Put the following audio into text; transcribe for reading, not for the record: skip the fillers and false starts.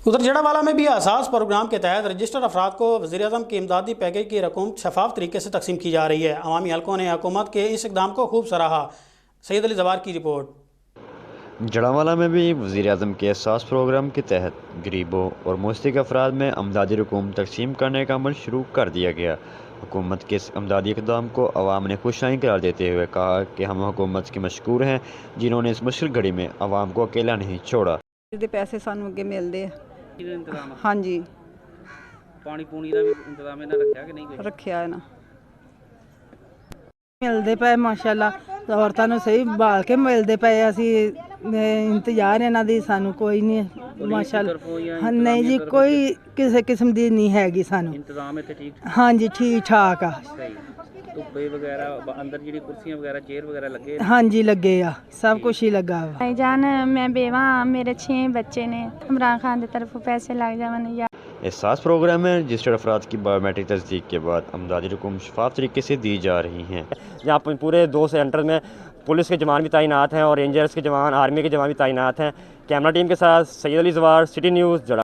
उधर जड़ावाला में भी एहसास प्रोग्राम के तहत रजिस्टर्ड अफराद को वज़ीर-ए-आज़म के इमदादी पैकेज की रकम शफाफ तरीके से तकसीम की जा रही है। अवामी हलकों ने हुकूमत के इस इकदाम को खूब सराहा। सैयद अली ज़वार की रिपोर्ट। जड़ावाला में भी वज़ीर-ए-आज़म के एहसास प्रोग्राम के तहत गरीबों और मुस्तहिक़ अफराद में अमदादी रकूम तकसीम करने का अमल शुरू कर दिया गया। हुकूमत के इस अमदादी इक़दाम को अवाम ने खुशाइन करार देते हुए कहा कि हम हुकूमत के मशकूर हैं, जिन्होंने इस मुश्किल घड़ी में अवाम को अकेला नहीं छोड़ा। पैसे सानू अगे मिलते इंतजाम हाँ जी पानी पूनी का भी इंतजाम इन्हें रखा कि नहीं कोई रखा है ना मिलते पे माशाअल्लाह औरतों ਨੂੰ सही भाल के मिलते पे असी इंतजार इन्हां दी सानू कोई नहीं माशाअल्लाह नहीं जी कोई किसी किस्म दी नहीं हैगी सानू इंतजाम इत्थे ठीक हाँ जी ठीक ठाक आ सही धुप्पे वगैरह अंदर जी कुर्सियां वगैरह चेयर वगैरह लगे हाँ जी लगे आ सब कुछ ही लगा वा भाईजान मैं बेवा मेरे 6 बच्चे ने इमरान खान की तरफ पैसे लग जावन। एहसास प्रोग्राम में रजिस्टर्ड अफराद की बायोमेट्रिक तस्दीक के बाद अमदादी रकूम शफाफ तरीके से दी जा रही हैं। यहाँ पूरे 2 सेंटर में पुलिस के जवान भी तैनात हैं और रेंजर्स के जवान, आर्मी के जवान भी तैनात हैं। कैमरा टीम के साथ सैयद अली ज़वार, सिटी न्यूज़, जड़ा।